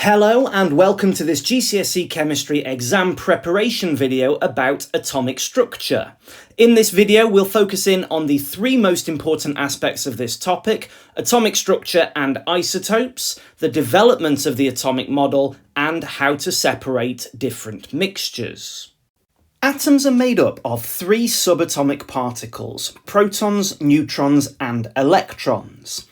Hello and welcome to this GCSE Chemistry exam preparation video about atomic structure. In this video, we'll focus in on the three most important aspects of this topic: atomic structure and isotopes, the development of the atomic model, and how to separate different mixtures. Atoms are made up of three subatomic particles: protons, neutrons, and electrons.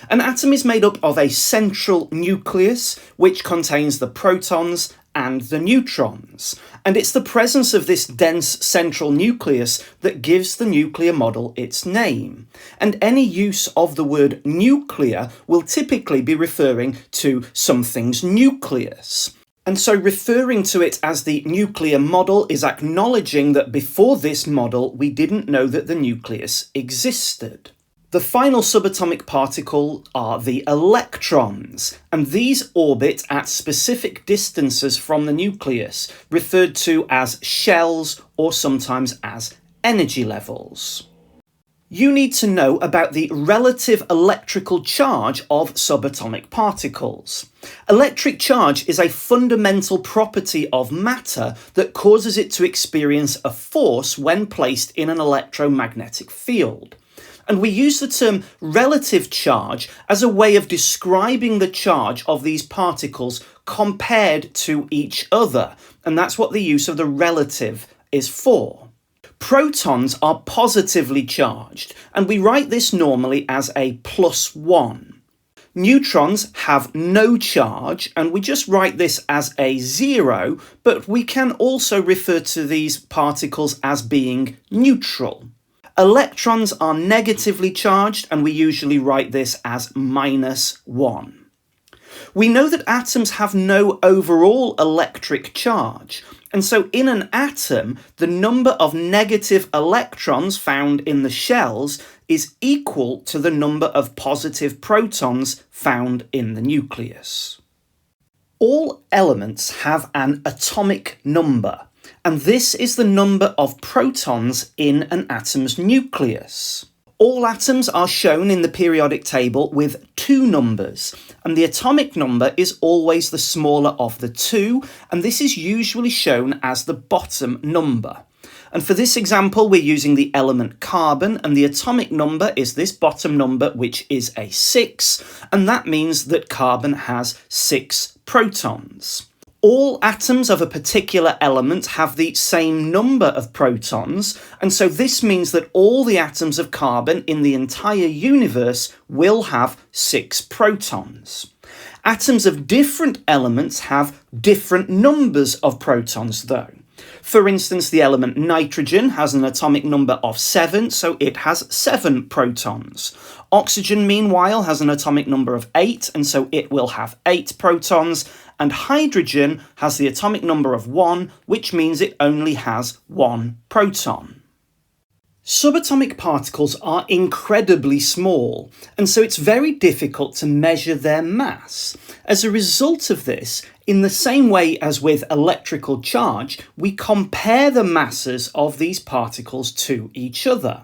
An atom is made up of a central nucleus, which contains the protons and the neutrons. And it's the presence of this dense central nucleus that gives the nuclear model its name. And any use of the word nuclear will typically be referring to something's nucleus. And so referring to it as the nuclear model is acknowledging that before this model, we didn't know that the nucleus existed. The final subatomic particle are the electrons, and these orbit at specific distances from the nucleus, referred to as shells or sometimes as energy levels. You need to know about the relative electrical charge of subatomic particles. Electric charge is a fundamental property of matter that causes it to experience a force when placed in an electromagnetic field. And we use the term relative charge as a way of describing the charge of these particles compared to each other. And that's what the use of the relative is for. Protons are positively charged, and we write this normally as a +1. Neutrons have no charge, and we just write this as a 0, but we can also refer to these particles as being neutral. Electrons are negatively charged, and we usually write this as -1. We know that atoms have no overall electric charge, and so in an atom, the number of negative electrons found in the shells is equal to the number of positive protons found in the nucleus. All elements have an atomic number, and this is the number of protons in an atom's nucleus. All atoms are shown in the periodic table with two numbers, and the atomic number is always the smaller of the two, and this is usually shown as the bottom number. And for this example, we're using the element carbon, and the atomic number is this bottom number, which is a 6, and that means that carbon has 6 protons. All atoms of a particular element have the same number of protons, and so this means that all the atoms of carbon in the entire universe will have 6 protons. Atoms of different elements have different numbers of protons, though. For instance, the element nitrogen has an atomic number of 7, so it has 7 protons. Oxygen, meanwhile, has an atomic number of 8, and so it will have 8 protons. And hydrogen has the atomic number of 1, which means it only has 1 proton. Subatomic particles are incredibly small, and so it's very difficult to measure their mass. As a result of this, in the same way as with electrical charge, we compare the masses of these particles to each other.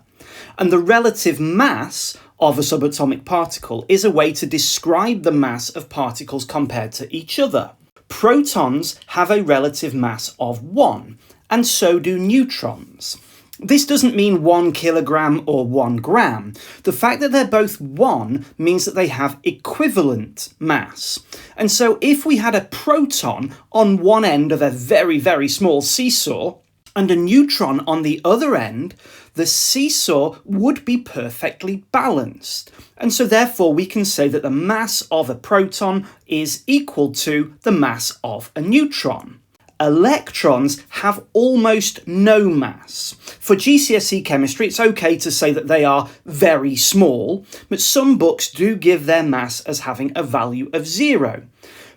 And the relative mass of a subatomic particle is a way to describe the mass of particles compared to each other. Protons have a relative mass of 1, and so do neutrons. This doesn't mean 1 kilogram or 1 gram. The fact that they're both 1 means that they have equivalent mass. And so if we had a proton on one end of a very, very small seesaw, and a neutron on the other end, the seesaw would be perfectly balanced. And so therefore we can say that the mass of a proton is equal to the mass of a neutron. Electrons have almost no mass. For GCSE Chemistry, it's okay to say that they are very small, but some books do give their mass as having a value of 0.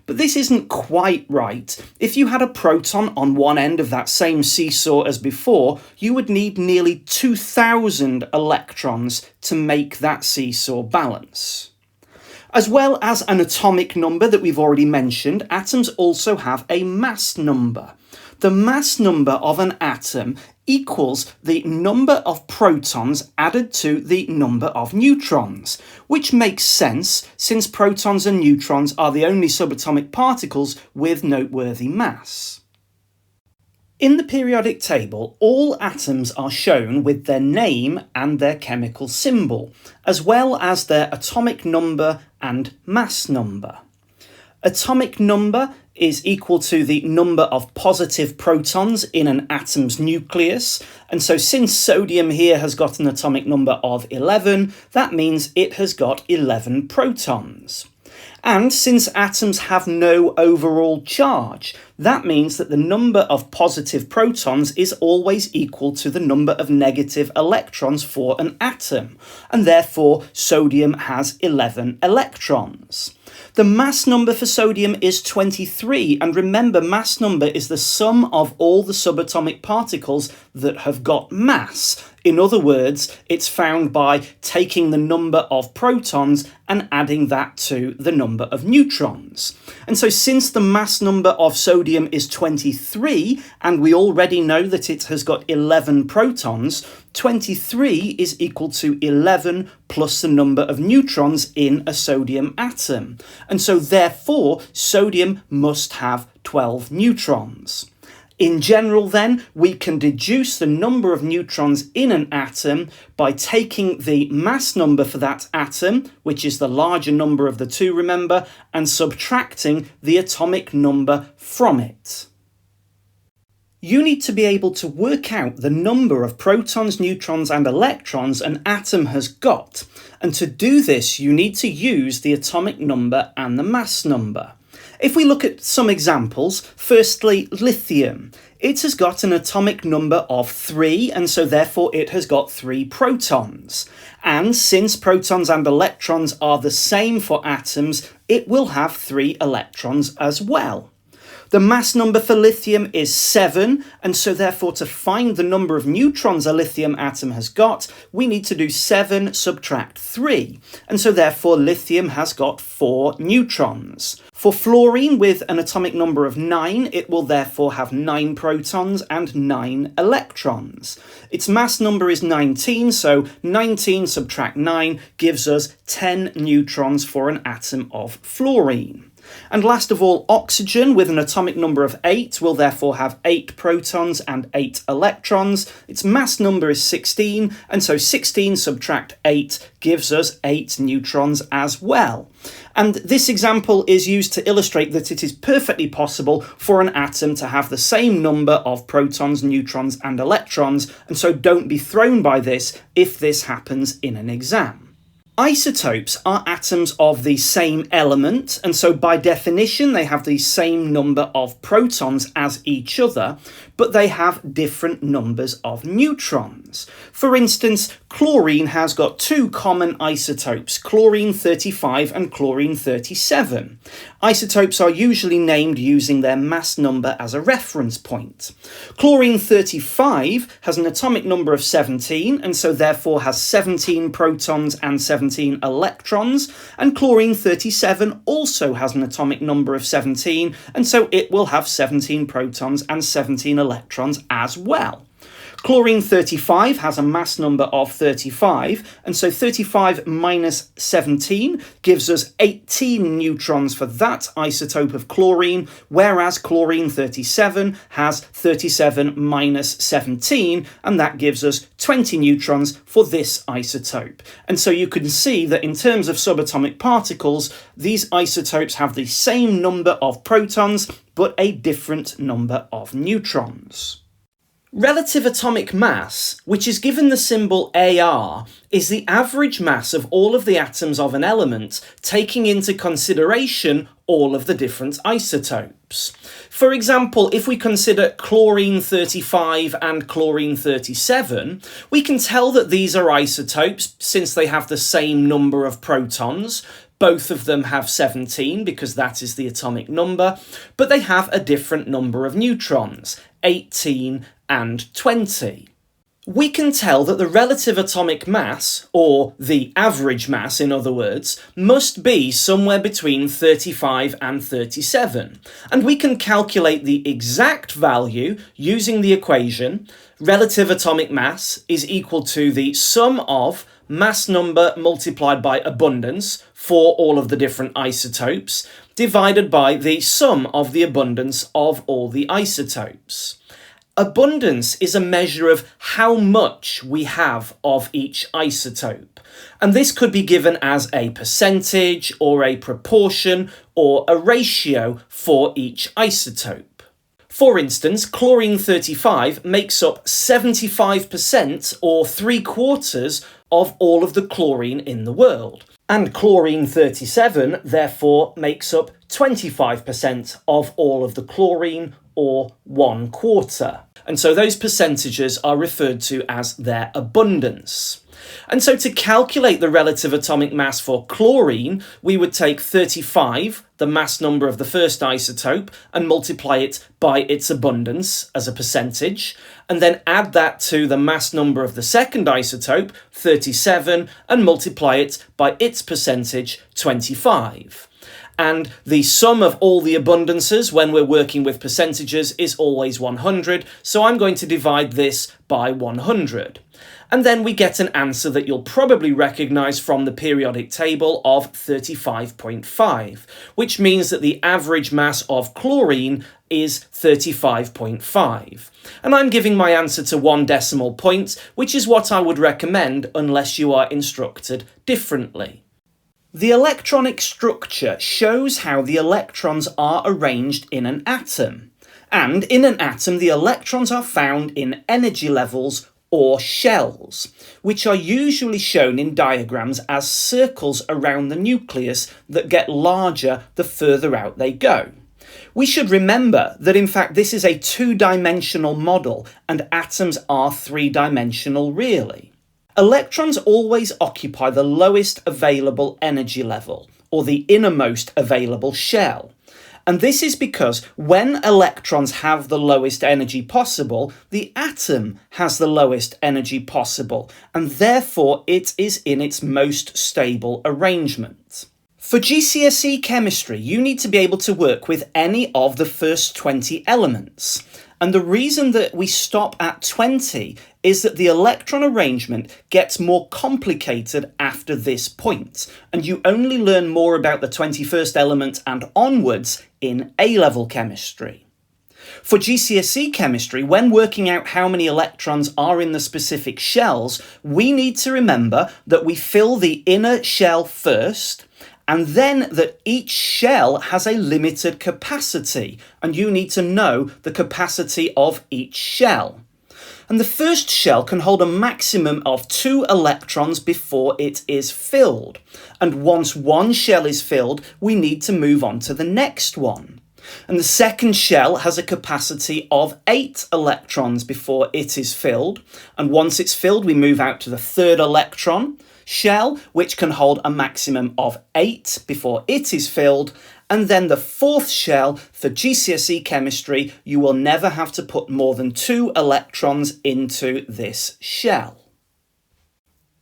But this isn't quite right. If you had a proton on one end of that same seesaw as before, you would need nearly 2,000 electrons to make that seesaw balance. As well as an atomic number that we've already mentioned, atoms also have a mass number. The mass number of an atom equals the number of protons added to the number of neutrons, which makes sense since protons and neutrons are the only subatomic particles with noteworthy mass. In the periodic table, all atoms are shown with their name and their chemical symbol, as well as their atomic number and mass number. Atomic number is equal to the number of positive protons in an atom's nucleus, and so since sodium here has got an atomic number of 11, that means it has got 11 protons. And since atoms have no overall charge, that means that the number of positive protons is always equal to the number of negative electrons for an atom, and therefore sodium has 11 electrons. The mass number for sodium is 23, and remember, mass number is the sum of all the subatomic particles that have got mass. In other words, it's found by taking the number of protons and adding that to the number of neutrons. And so since the mass number of sodium is 23, and we already know that it has got 11 protons, 23 is equal to 11 plus the number of neutrons in a sodium atom. And so therefore, sodium must have 12 neutrons. In general then, we can deduce the number of neutrons in an atom by taking the mass number for that atom, which is the larger number of the two, remember, and subtracting the atomic number from it. You need to be able to work out the number of protons, neutrons, and electrons an atom has got, and to do this you need to use the atomic number and the mass number. If we look at some examples, firstly, lithium. It has got an atomic number of 3, and so therefore it has got 3 protons. And since protons and electrons are the same for atoms, it will have 3 electrons as well. The mass number for lithium is 7, and so therefore to find the number of neutrons a lithium atom has got, we need to do 7 subtract 3, and so therefore lithium has got 4 neutrons. For fluorine with an atomic number of 9, it will therefore have 9 protons and 9 electrons. Its mass number is 19, so 19 subtract 9 gives us 10 neutrons for an atom of fluorine. And last of all, oxygen with an atomic number of 8 will therefore have 8 protons and 8 electrons. Its mass number is 16, and so 16 subtract 8 gives us 8 neutrons as well. And this example is used to illustrate that it is perfectly possible for an atom to have the same number of protons, neutrons, and electrons, and so don't be thrown by this if this happens in an exam. Isotopes are atoms of the same element, and so by definition they have the same number of protons as each other, but they have different numbers of neutrons. For instance, chlorine has got 2 common isotopes, chlorine 35 and chlorine 37. Isotopes are usually named using their mass number as a reference point. Chlorine 35 has an atomic number of 17, and so therefore has 17 protons and 17 electrons, and chlorine 37 also has an atomic number of 17, and so it will have 17 protons and 17 electrons as well. Chlorine 35 has a mass number of 35, and so 35 minus 17 gives us 18 neutrons for that isotope of chlorine, whereas chlorine 37 has 37 minus 17, and that gives us 20 neutrons for this isotope. And so you can see that in terms of subatomic particles, these isotopes have the same number of protons, but a different number of neutrons. Relative atomic mass, which is given the symbol Ar, is the average mass of all of the atoms of an element, taking into consideration all of the different isotopes. For example, if we consider chlorine 35 and chlorine 37, we can tell that these are isotopes since they have the same number of protons. Both of them have 17 because that is the atomic number, but they have a different number of neutrons, 18 and 20. We can tell that the relative atomic mass, or the average mass in other words, must be somewhere between 35 and 37. And we can calculate the exact value using the equation Relative atomic mass is equal to the sum of mass number multiplied by abundance for all of the different isotopes, divided by the sum of the abundance of all the isotopes. Abundance is a measure of how much we have of each isotope, and this could be given as a percentage or a proportion or a ratio for each isotope. For instance, chlorine-35 makes up 75% or 3/4 of all of the chlorine in the world, and chlorine-37 therefore makes up 25% of all of the chlorine, or 1/4. And so those percentages are referred to as their abundance. And so to calculate the relative atomic mass for chlorine, we would take 35, the mass number of the first isotope, and multiply it by its abundance as a percentage, and then add that to the mass number of the second isotope, 37, and multiply it by its percentage, 25. And the sum of all the abundances when we're working with percentages is always 100, so I'm going to divide this by 100. And then we get an answer that you'll probably recognise from the periodic table of 35.5, which means that the average mass of chlorine is 35.5. And I'm giving my answer to 1 decimal point, which is what I would recommend unless you are instructed differently. The electronic structure shows how the electrons are arranged in an atom. And in an atom, the electrons are found in energy levels or shells, which are usually shown in diagrams as circles around the nucleus that get larger the further out they go. We should remember that in fact this is a 2-dimensional model and atoms are 3-dimensional really. Electrons always occupy the lowest available energy level, or the innermost available shell. And this is because when electrons have the lowest energy possible, the atom has the lowest energy possible, and therefore it is in its most stable arrangement. For GCSE Chemistry, you need to be able to work with any of the first 20 elements. And the reason that we stop at 20 is that the electron arrangement gets more complicated after this point, and you only learn more about the 21st element and onwards in A-level chemistry. For GCSE Chemistry, when working out how many electrons are in the specific shells, we need to remember that we fill the inner shell first, and then that each shell has a limited capacity, and you need to know the capacity of each shell. And the first shell can hold a maximum of 2 electrons before it is filled. And once one shell is filled, we need to move on to the next one. And the second shell has a capacity of 8 electrons before it is filled. And once it's filled, we move out to the third electron shell, which can hold a maximum of 8 before it is filled. And then the fourth shell, for GCSE Chemistry, you will never have to put more than 2 electrons into this shell.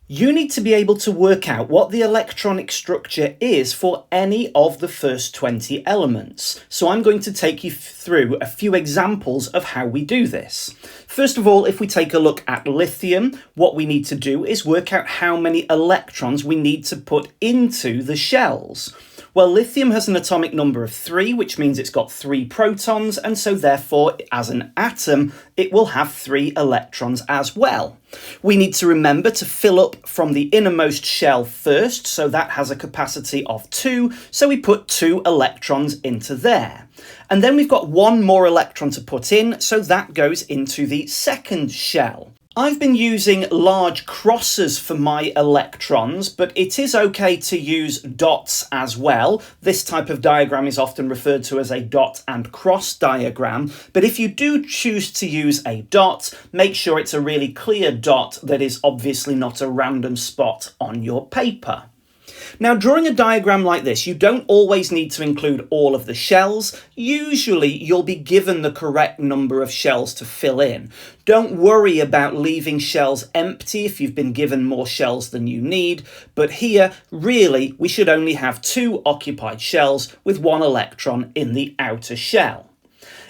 You need to be able to work out what the electronic structure is for any of the first 20 elements. So I'm going to take you through a few examples of how we do this. First of all, if we take a look at lithium, what we need to do is work out how many electrons we need to put into the shells. Well, lithium has an atomic number of 3, which means it's got 3 protons, and so therefore, as an atom, it will have 3 electrons as well. We need to remember to fill up from the innermost shell first, so that has a capacity of 2, so we put 2 electrons into there. And then we've got 1 more electron to put in, so that goes into the second shell. I've been using large crosses for my electrons, but it is okay to use dots as well. This type of diagram is often referred to as a dot and cross diagram, but if you do choose to use a dot, make sure it's a really clear dot that is obviously not a random spot on your paper. Now, drawing a diagram like this, you don't always need to include all of the shells. Usually, you'll be given the correct number of shells to fill in. Don't worry about leaving shells empty if you've been given more shells than you need, but here, really, we should only have 2 occupied shells with 1 electron in the outer shell.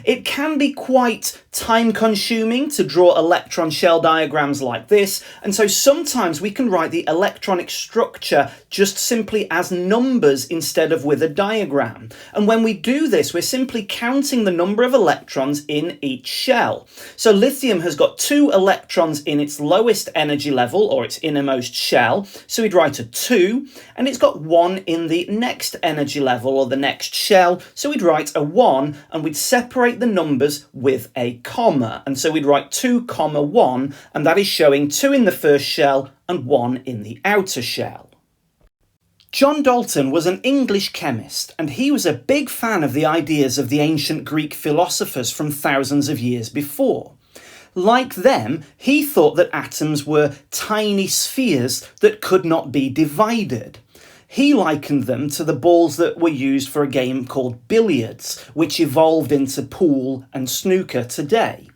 It can be quite time-consuming to draw electron shell diagrams like this, and so sometimes we can write the electronic structure just simply as numbers instead of with a diagram. And when we do this, we're simply counting the number of electrons in each shell. So lithium has got 2 electrons in its lowest energy level, or its innermost shell, so we'd write a 2, and it's got 1 in the next energy level, or the next shell, so we'd write a 1, and we'd separate the numbers with a comma, and so we'd write 2, 1, and that is showing 2 in the first shell and 1 in the outer shell. John Dalton was an English chemist, and he was a big fan of the ideas of the ancient Greek philosophers from thousands of years before. Like them, he thought that atoms were tiny spheres that could not be divided. He likened them to the balls that were used for a game called billiards, which evolved into pool and snooker today.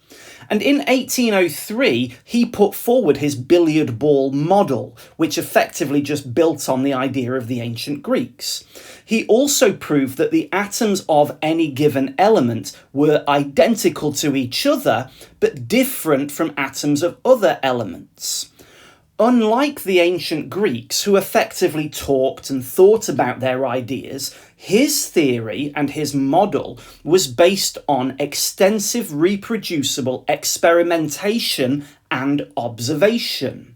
And in 1803, he put forward his billiard ball model, which effectively just built on the idea of the ancient Greeks. He also proved that the atoms of any given element were identical to each other, but different from atoms of other elements. Unlike the ancient Greeks, who effectively talked and thought about their ideas, his theory and his model was based on extensive reproducible experimentation and observation.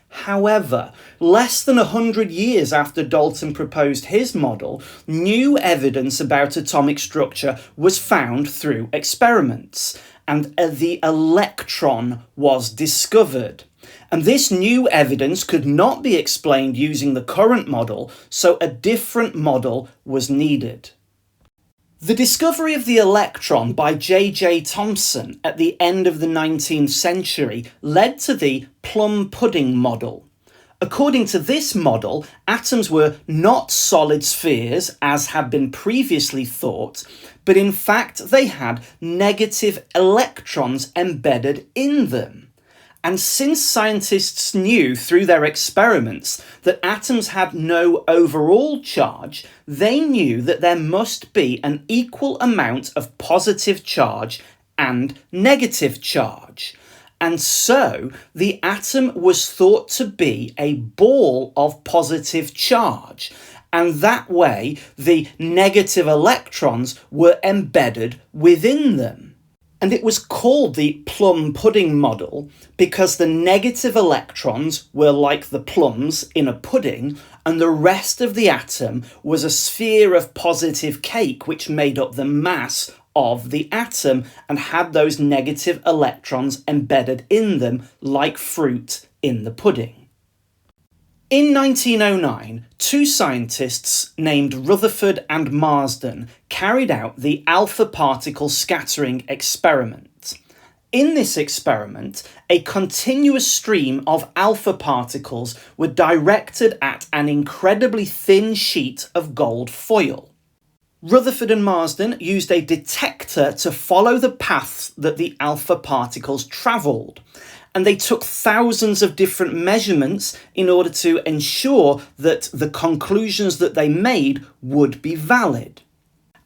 However, less than 100 years after Dalton proposed his model, new evidence about atomic structure was found through experiments, and the electron was discovered. And this new evidence could not be explained using the current model, so a different model was needed. The discovery of the electron by J.J. Thomson at the end of the 19th century led to the Plum pudding model. According to this model, atoms were not solid spheres, as had been previously thought, but in fact they had negative electrons embedded in them. And since scientists knew through their experiments that atoms had no overall charge, they knew that there must be an equal amount of positive charge and negative charge. And so the atom was thought to be a ball of positive charge, and that way the negative electrons were embedded within them. And it was called the Plum pudding model because the negative electrons were like the plums in a pudding, and the rest of the atom was a sphere of positive cake which made up the mass of the atom and had those negative electrons embedded in them like fruit in the pudding. In 1909, 2 scientists named Rutherford and Marsden carried out the alpha particle scattering experiment. In this experiment, a continuous stream of alpha particles were directed at an incredibly thin sheet of gold foil. Rutherford and Marsden used a detector to follow the paths that the alpha particles travelled, and they took thousands of different measurements in order to ensure that the conclusions that they made would be valid.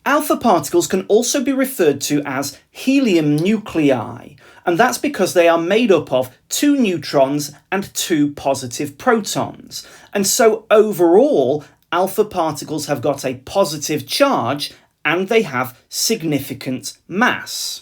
Alpha particles can also be referred to as helium nuclei, and that's because they are made up of 2 neutrons and 2 positive protons. And so overall, alpha particles have got a positive charge and they have significant mass.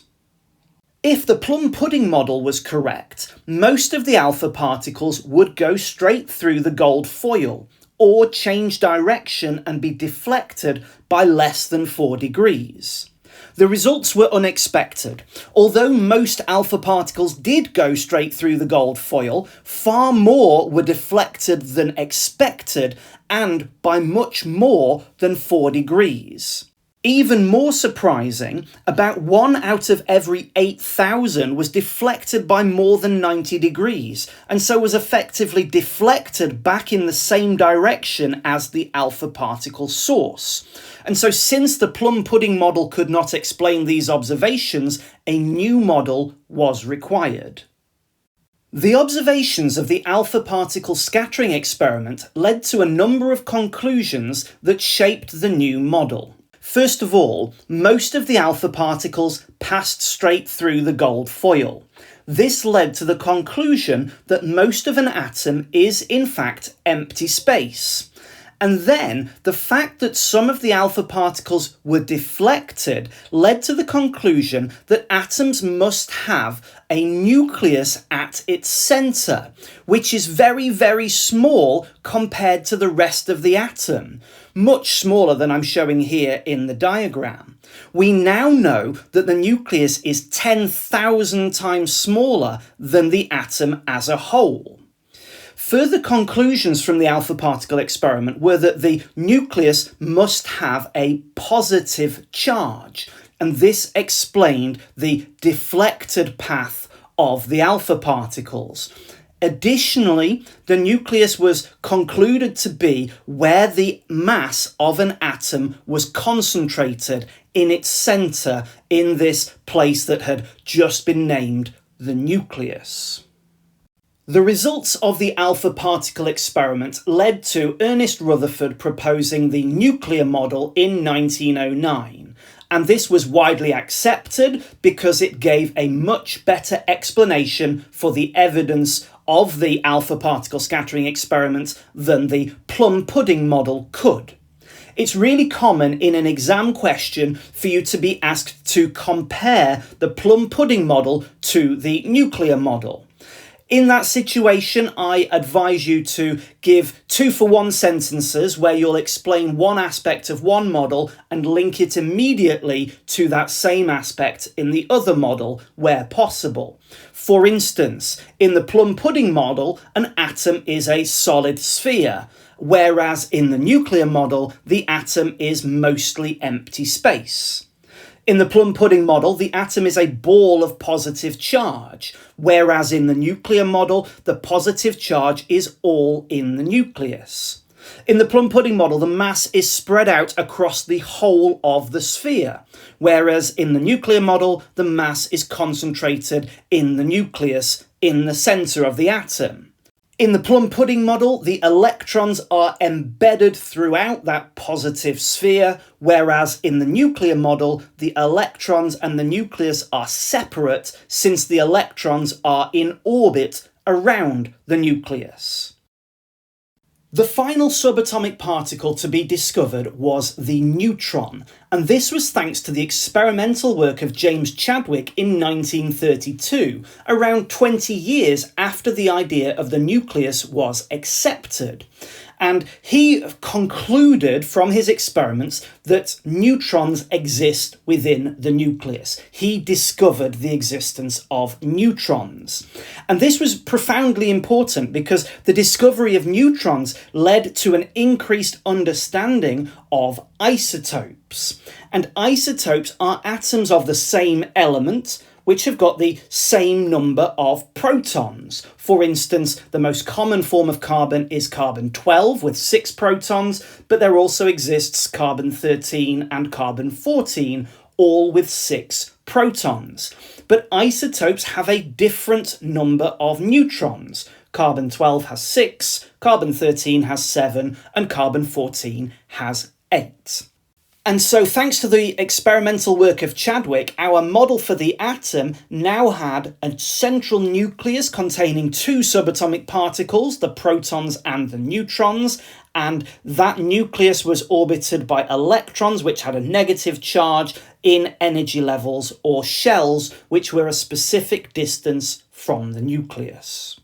If the Plum pudding model was correct, most of the alpha particles would go straight through the gold foil, or change direction and be deflected by less than 4 degrees. The results were unexpected. Although most alpha particles did go straight through the gold foil, far more were deflected than expected, and by much more than 4 degrees. Even more surprising, about 1 out of every 8,000 was deflected by more than 90 degrees, and so was effectively deflected back in the same direction as the alpha particle source. And so since the Plum pudding model could not explain these observations, a new model was required. The observations of the alpha particle scattering experiment led to a number of conclusions that shaped the new model. First of all, most of the alpha particles passed straight through the gold foil. This led to the conclusion that most of an atom is in fact empty space. And then the fact that some of the alpha particles were deflected led to the conclusion that atoms must have a nucleus at its centre, which is very, very small compared to the rest of the atom, much smaller than I'm showing here in the diagram. We now know that the nucleus is 10,000 times smaller than the atom as a whole. Further conclusions from the alpha particle experiment were that the nucleus must have a positive charge, and this explained the deflected path of the alpha particles. Additionally, the nucleus was concluded to be where the mass of an atom was concentrated in its centre, in this place that had just been named the nucleus. The results of the alpha particle experiment led to Ernest Rutherford proposing the nuclear model in 1909, and this was widely accepted because it gave a much better explanation for the evidence of the alpha particle scattering experiment than the Plum pudding model could. It's really common in an exam question for you to be asked to compare the Plum pudding model to the nuclear model. In that situation, I advise you to give 2-for-1 sentences where you'll explain one aspect of one model and link it immediately to that same aspect in the other model where possible. For instance, in the Plum pudding model, an atom is a solid sphere, whereas in the nuclear model, the atom is mostly empty space. In the Plum pudding model, the atom is a ball of positive charge, whereas in the nuclear model, the positive charge is all in the nucleus. In the Plum pudding model, the mass is spread out across the whole of the sphere, whereas in the nuclear model, the mass is concentrated in the nucleus, in the centre of the atom. In the Plum pudding model, the electrons are embedded throughout that positive sphere, whereas in the nuclear model, the electrons and the nucleus are separate since the electrons are in orbit around the nucleus. The final subatomic particle to be discovered was the neutron, and this was thanks to the experimental work of James Chadwick in 1932, around 20 years after the idea of the nucleus was accepted. And he concluded from his experiments that neutrons exist within the nucleus. He discovered the existence of neutrons. And this was profoundly important because the discovery of neutrons led to an increased understanding of isotopes. And isotopes are atoms of the same element, which have got the same number of protons. For instance, the most common form of carbon is carbon-12 with 6 protons, but there also exists carbon-13 and carbon-14, all with 6 protons. But isotopes have a different number of neutrons. Carbon-12 has 6, carbon-13 has 7, and carbon-14 has 8. And so thanks to the experimental work of Chadwick, our model for the atom now had a central nucleus containing 2 subatomic particles, the protons and the neutrons, and that nucleus was orbited by electrons which had a negative charge in energy levels or shells which were a specific distance from the nucleus.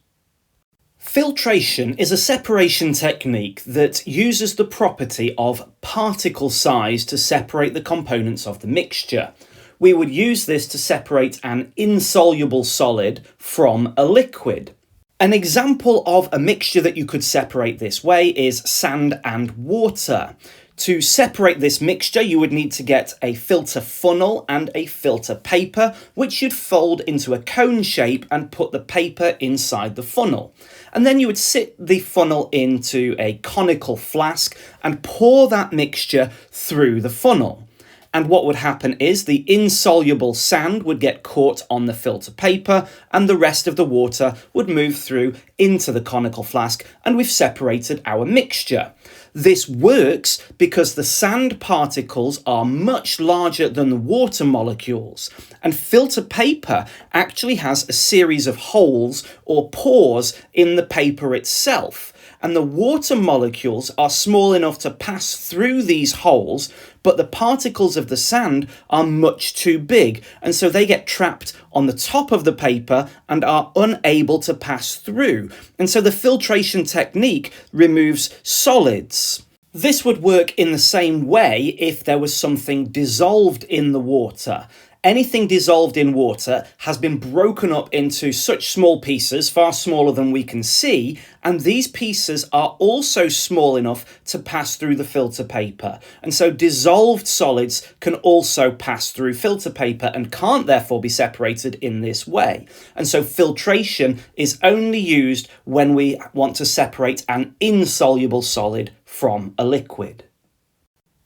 Filtration is a separation technique that uses the property of particle size to separate the components of the mixture. We would use this to separate an insoluble solid from a liquid. An example of a mixture that you could separate this way is sand and water. To separate this mixture, you would need to get a filter funnel and a filter paper, which you'd fold into a cone shape and put the paper inside the funnel. And then you would sit the funnel into a conical flask and pour that mixture through the funnel. And what would happen is the insoluble sand would get caught on the filter paper and the rest of the water would move through into the conical flask, and we've separated our mixture. This works because the sand particles are much larger than the water molecules, and filter paper actually has a series of holes or pores in the paper itself, and the water molecules are small enough to pass through these holes, but the particles of the sand are much too big, and so they get trapped on the top of the paper and are unable to pass through. And so the filtration technique removes solids. This would work in the same way if there was something dissolved in the water. Anything dissolved in water has been broken up into such small pieces, far smaller than we can see, and these pieces are also small enough to pass through the filter paper. And so dissolved solids can also pass through filter paper and can't therefore be separated in this way. And so filtration is only used when we want to separate an insoluble solid from a liquid.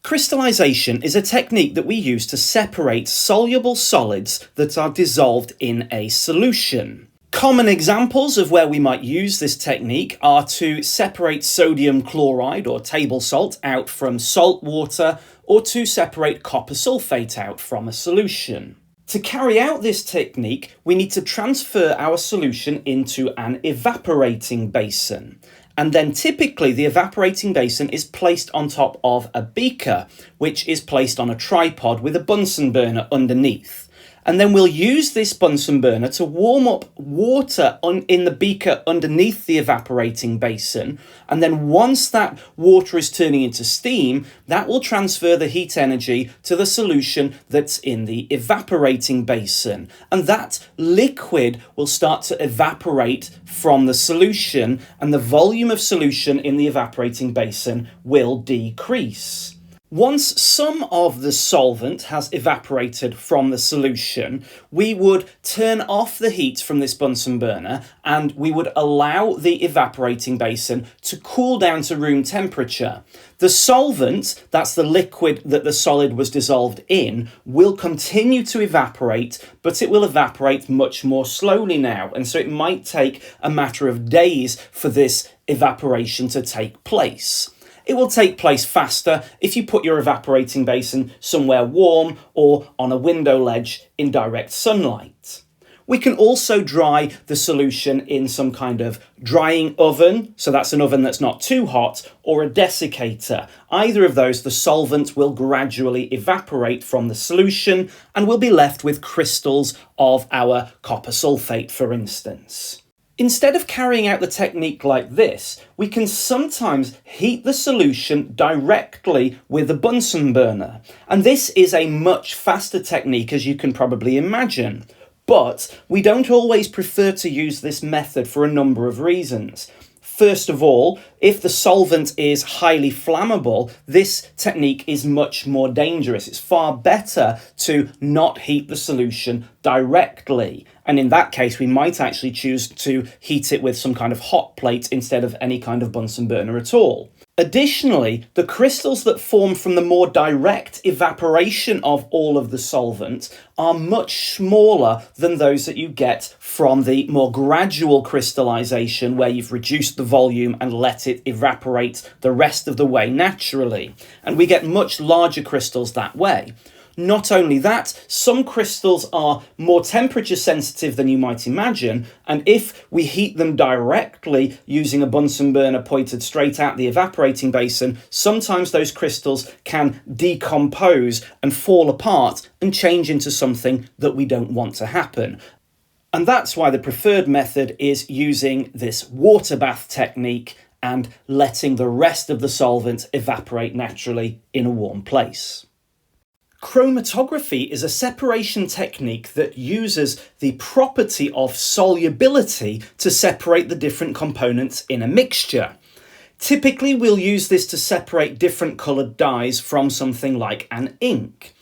Crystallisation is a technique that we use to separate soluble solids that are dissolved in a solution. Common examples of where we might use this technique are to separate sodium chloride or table salt out from salt water, or to separate copper sulfate out from a solution. To carry out this technique, we need to transfer our solution into an evaporating basin. And then typically the evaporating basin is placed on top of a beaker, which is placed on a tripod with a Bunsen burner underneath. And then we'll use this Bunsen burner to warm up water in the beaker underneath the evaporating basin. And then once that water is turning into steam, that will transfer the heat energy to the solution that's in the evaporating basin. And that liquid will start to evaporate from the solution, and the volume of solution in the evaporating basin will decrease. Once some of the solvent has evaporated from the solution, we would turn off the heat from this Bunsen burner and we would allow the evaporating basin to cool down to room temperature. The solvent, that's the liquid that the solid was dissolved in, will continue to evaporate, but it will evaporate much more slowly now. And so it might take a matter of days for this evaporation to take place. It will take place faster if you put your evaporating basin somewhere warm or on a window ledge in direct sunlight. We can also dry the solution in some kind of drying oven, so that's an oven that's not too hot, or a desiccator. Either of those, the solvent will gradually evaporate from the solution and we'll be left with crystals of our copper sulfate, for instance. Instead of carrying out the technique like this, we can sometimes heat the solution directly with a Bunsen burner. And this is a much faster technique, as you can probably imagine. But we don't always prefer to use this method for a number of reasons. First of all, if the solvent is highly flammable, this technique is much more dangerous. It's far better to not heat the solution directly. And in that case, we might actually choose to heat it with some kind of hot plate instead of any kind of Bunsen burner at all. Additionally, the crystals that form from the more direct evaporation of all of the solvent are much smaller than those that you get from the more gradual crystallization, where you've reduced the volume and let it evaporate the rest of the way naturally. And we get much larger crystals that way. Not only that, some crystals are more temperature sensitive than you might imagine, and if we heat them directly using a Bunsen burner pointed straight at the evaporating basin, sometimes those crystals can decompose and fall apart and change into something that we don't want to happen. And that's why the preferred method is using this water bath technique and letting the rest of the solvent evaporate naturally in a warm place. Chromatography is a separation technique that uses the property of solubility to separate the different components in a mixture. Typically, we'll use this to separate different coloured dyes from something like an ink.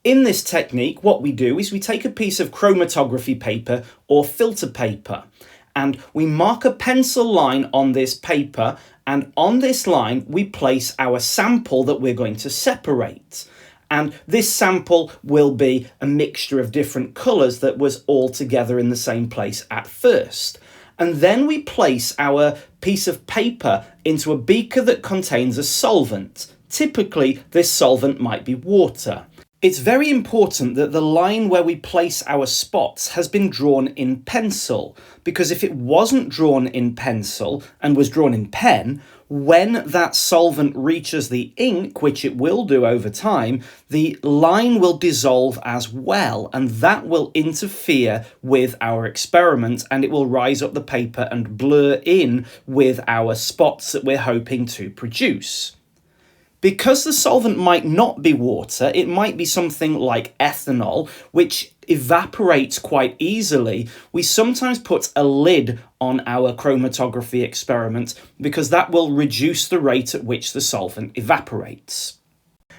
In this technique, what we do is we take a piece of chromatography paper or filter paper, and we mark a pencil line on this paper, and on this line we place our sample that we're going to separate. And this sample will be a mixture of different colours that was all together in the same place at first. and then we place our piece of paper into a beaker that contains a solvent. Typically, this solvent might be water. It's very important that the line where we place our spots has been drawn in pencil, because if it wasn't drawn in pencil and was drawn in pen, when that solvent reaches the ink, which it will do over time, the line will dissolve as well, and that will interfere with our experiment, and it will rise up the paper and blur in with our spots that we're hoping to produce. Because the solvent might not be water, it might be something like ethanol, which evaporates quite easily. We sometimes put a lid on our chromatography experiment because that will reduce the rate at which the solvent evaporates.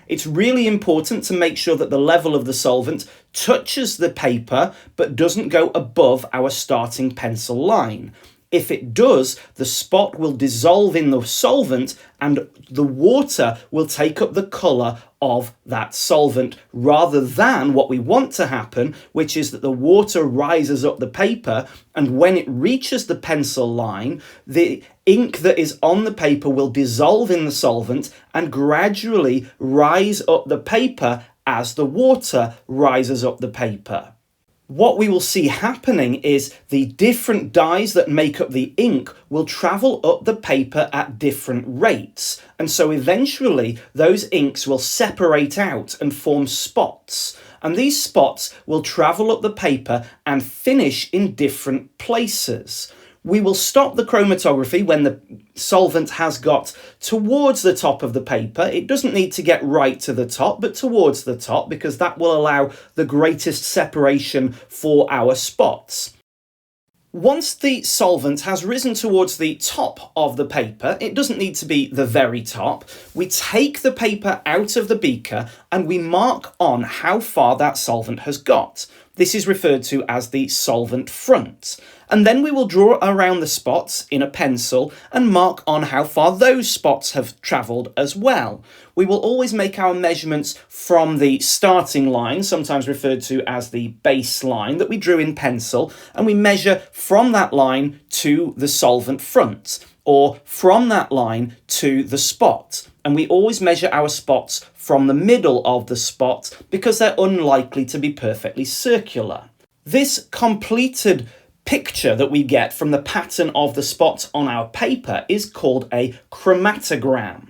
It's really important to make sure that the level of the solvent touches the paper but doesn't go above our starting pencil line. If it does, the spot will dissolve in the solvent and the water will take up the colour of that solvent, rather than what we want to happen, which is that the water rises up the paper, and when it reaches the pencil line, the ink that is on the paper will dissolve in the solvent and gradually rise up the paper as the water rises up the paper. What we will see happening is the different dyes that make up the ink will travel up the paper at different rates, and so eventually those inks will separate out and form spots, and these spots will travel up the paper and finish in different places. We will stop the chromatography when the solvent has got towards the top of the paper. It doesn't need to get right to the top, but towards the top, because that will allow the greatest separation for our spots. Once the solvent has risen towards the top of the paper, it doesn't need to be the very top, we take the paper out of the beaker and we mark on how far that solvent has got. This is referred to as the solvent front. And then we will draw around the spots in a pencil and mark on how far those spots have travelled as well. We will always make our measurements from the starting line, sometimes referred to as the baseline, that we drew in pencil, and we measure from that line to the solvent front, or from that line to the spot. And we always measure our spots from the middle of the spot because they're unlikely to be perfectly circular. This completed picture that we get from the pattern of the spots on our paper is called a chromatogram.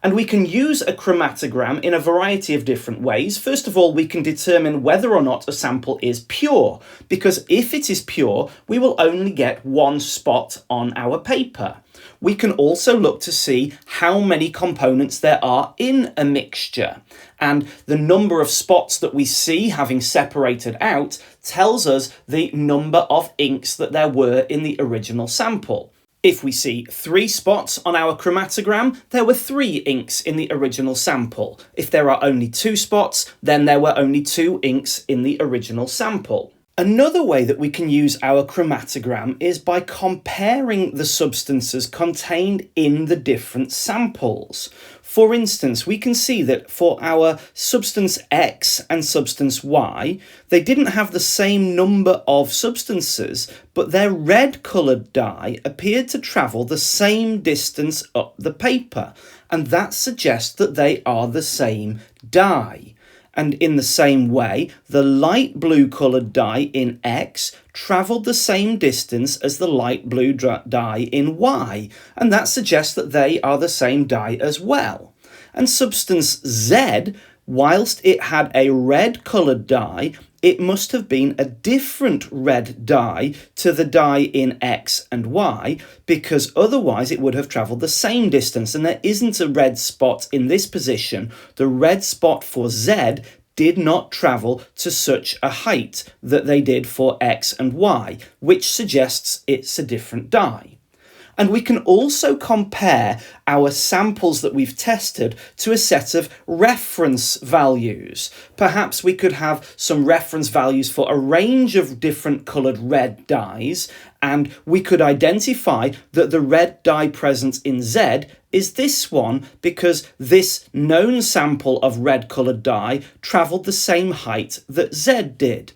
And we can use a chromatogram in a variety of different ways. First of all, we can determine whether or not a sample is pure, because if it is pure, we will only get one spot on our paper. We can also look to see how many components there are in a mixture, and the number of spots that we see having separated out tells us the number of inks that there were in the original sample. If we see 3 spots on our chromatogram, there were 3 inks in the original sample. If there are only 2 spots, then there were only 2 inks in the original sample. Another way that we can use our chromatogram is by comparing the substances contained in the different samples. For instance, we can see that for our substance X and substance Y, they didn't have the same number of substances, but their red coloured dye appeared to travel the same distance up the paper, and that suggests that they are the same dye. And in the same way, the light blue coloured dye in X travelled the same distance as the light blue dye in Y, and that suggests that they are the same dye as well. And substance Z, whilst it had a red coloured dye, it must have been a different red dye to the dye in X and Y, because otherwise it would have travelled the same distance, and there isn't a red spot in this position. The red spot for Z did not travel to such a height that they did for X and Y, which suggests it's a different dye. And we can also compare our samples that we've tested to a set of reference values. Perhaps we could have some reference values for a range of different coloured red dyes, and we could identify that the red dye present in Z is this one because this known sample of red coloured dye travelled the same height that Z did.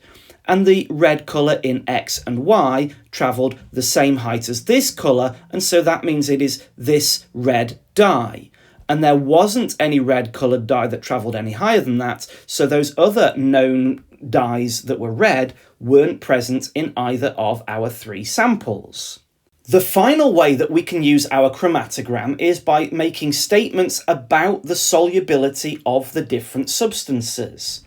and the red colour in X and Y travelled the same height as this colour, and so that means it is this red dye. And there wasn't any red coloured dye that travelled any higher than that, so those other known dyes that were red weren't present in either of our three samples. The final way that we can use our chromatogram is by making statements about the solubility of the different substances.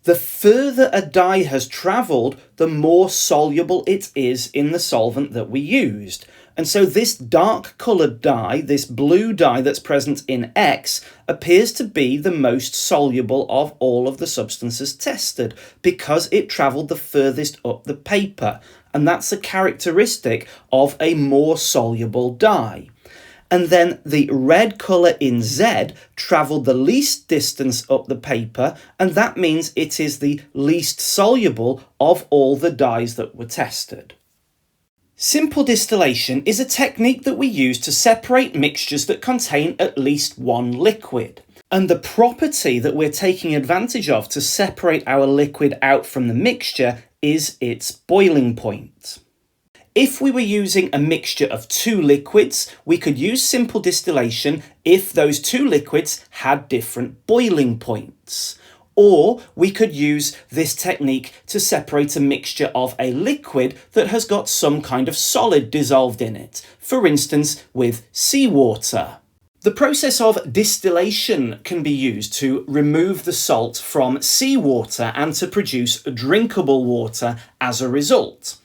The further a dye has travelled, the more soluble it is in the solvent that we used. And so this dark coloured dye, this blue dye that's present in X, appears to be the most soluble of all of the substances tested because it travelled the furthest up the paper. And that's a characteristic of a more soluble dye. And then the red colour in Z travelled the least distance up the paper, and that means it is the least soluble of all the dyes that were tested. Simple distillation is a technique that we use to separate mixtures that contain at least one liquid. And the property that we're taking advantage of to separate our liquid out from the mixture is its boiling point. If we were using a mixture of two liquids, we could use simple distillation if those two liquids had different boiling points. Or we could use this technique to separate a mixture of a liquid that has got some kind of solid dissolved in it, for instance with seawater. The process of distillation can be used to remove the salt from seawater and to produce drinkable water as a result.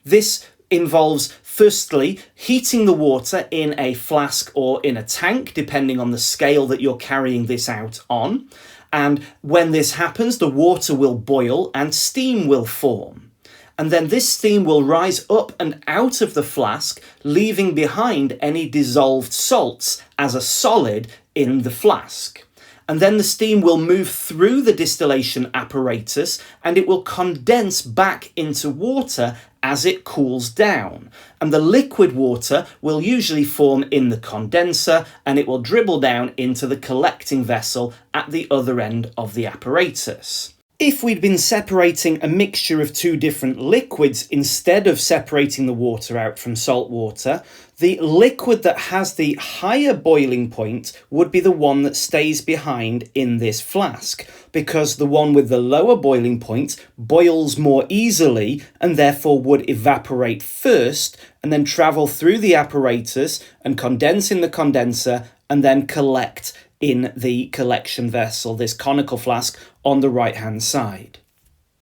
This involves firstly heating the water in a flask or in a tank, depending on the scale that you're carrying this out on. And when this happens, the water will boil and steam will form. And then this steam will rise up and out of the flask, leaving behind any dissolved salts as a solid in the flask. And then the steam will move through the distillation apparatus and it will condense back into water as it cools down. And the liquid water will usually form in the condenser and it will dribble down into the collecting vessel at the other end of the apparatus. If we'd been separating a mixture of two different liquids instead of separating the water out from salt water, the liquid that has the higher boiling point would be the one that stays behind in this flask, because the one with the lower boiling point boils more easily and therefore would evaporate first and then travel through the apparatus and condense in the condenser and then collect in the collection vessel, this conical flask on the right-hand side.